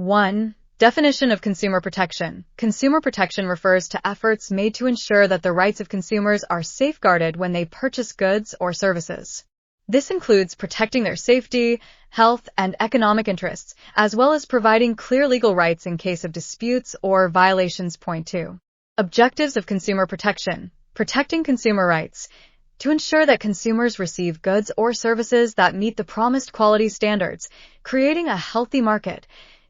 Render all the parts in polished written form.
1. Definition of consumer protection. Consumer protection refers to efforts made to ensure that the rights of consumers are safeguarded when they purchase goods or services. This includes protecting their safety, health, and economic interests, as well as providing clear legal rights in case of disputes or violations. Point 2. Objectives of consumer protection. Protecting consumer rights. To ensure that consumers receive goods or services that meet the promised quality standards, creating a healthy market.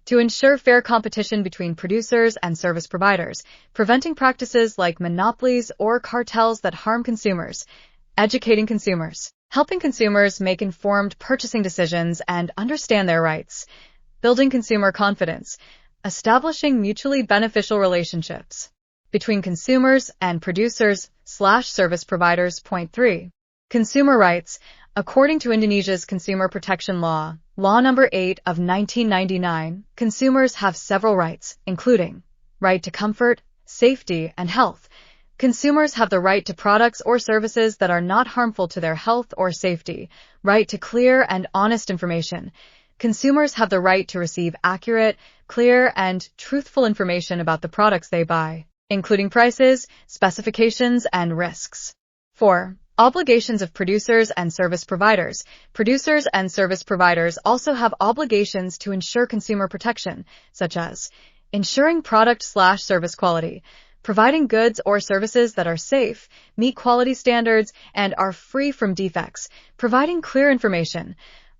To ensure fair competition between producers and service providers, preventing practices like monopolies or cartels that harm consumers. Educating consumers. Helping consumers make informed purchasing decisions and understand their rights. Building consumer confidence. Establishing mutually beneficial relationships between consumers and producers/service providers. Point 3. Consumer rights. According to Indonesia's Consumer Protection Law, Law No. 8 of 1999, consumers have several rights, including right to comfort, safety, and health. Consumers have the right to products or services that are not harmful to their health or safety, right to clear and honest information. Consumers have the right to receive accurate, clear, and truthful information about the products they buy, including prices, specifications, and risks. 4. Obligations of producers and service providers. Producers and service providers also have obligations to ensure consumer protection, such as ensuring product/service quality, providing goods or services that are safe, meet quality standards, and are free from defects, providing clear information,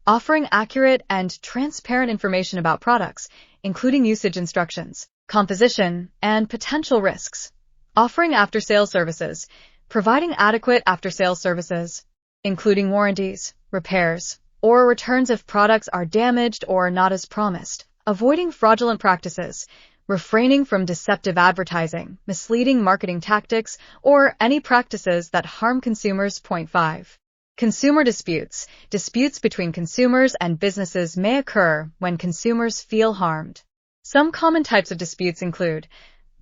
offering accurate and transparent information about products, including usage instructions, composition, and potential risks, offering after-sales services, providing adequate after-sales services, including warranties, repairs, or returns if products are damaged or not as promised, avoiding fraudulent practices, refraining from deceptive advertising, misleading marketing tactics, or any practices that harm consumers. Point 5. Consumer disputes. Disputes between consumers and businesses may occur when consumers feel harmed. Some common types of disputes include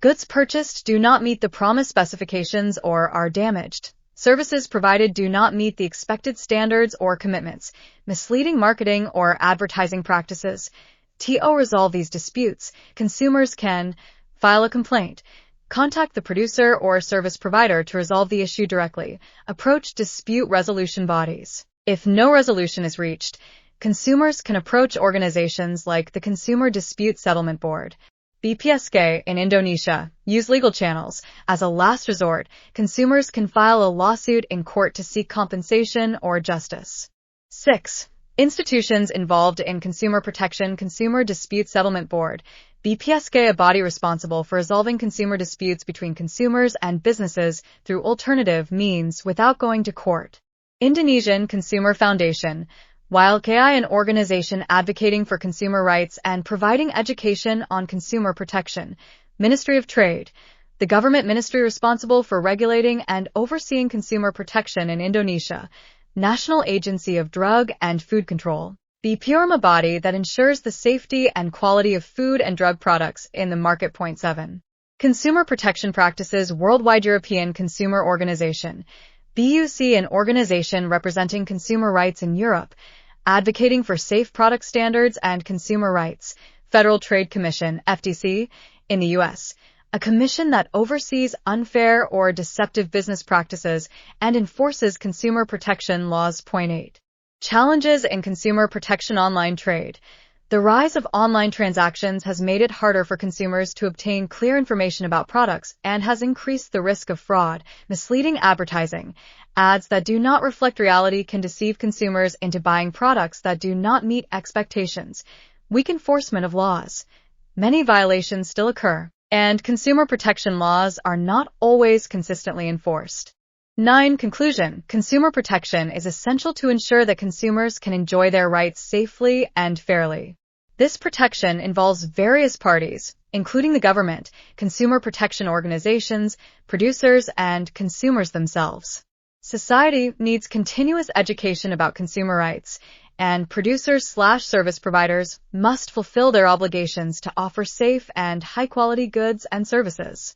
goods purchased do not meet the promised specifications or are damaged. Services provided do not meet the expected standards or commitments. Misleading marketing or advertising practices. To resolve these disputes, consumers can file a complaint, contact the producer or service provider to resolve the issue directly, approach dispute resolution bodies. If no resolution is reached, consumers can approach organizations like the Consumer Dispute Settlement Board, BPSK in Indonesia. Use legal channels. As a last resort, consumers can file a lawsuit in court to seek compensation or justice. 6. Institutions involved in consumer protection. Consumer Dispute Settlement Board, BPSK, a body responsible for resolving consumer disputes between consumers and businesses through alternative means without going to court. Indonesian Consumer Foundation, YLKI, an organization advocating for consumer rights and providing education on consumer protection. Ministry of Trade, the government ministry responsible for regulating and overseeing consumer protection in Indonesia. National Agency of Drug and Food Control, BPORM, a body that ensures the safety and quality of food and drug products in the market. Point 7. Consumer protection practices worldwide. European Consumer Organization, BUC, an organization representing consumer rights in Europe, advocating for safe product standards and consumer rights. Federal Trade Commission, FTC, in the U.S., a commission that oversees unfair or deceptive business practices and enforces consumer protection laws. Point 8. Challenges in consumer protection. Online trade. The rise of online transactions has made it harder for consumers to obtain clear information about products and has increased the risk of fraud. Misleading advertising. Ads that do not reflect reality can deceive consumers into buying products that do not meet expectations. Weak enforcement of laws. Many violations still occur, and consumer protection laws are not always consistently enforced. 9. Conclusion. Consumer protection is essential to ensure that consumers can enjoy their rights safely and fairly. This protection involves various parties, including the government, consumer protection organizations, producers, and consumers themselves. Society needs continuous education about consumer rights, and producers/service providers must fulfill their obligations to offer safe and high-quality goods and services.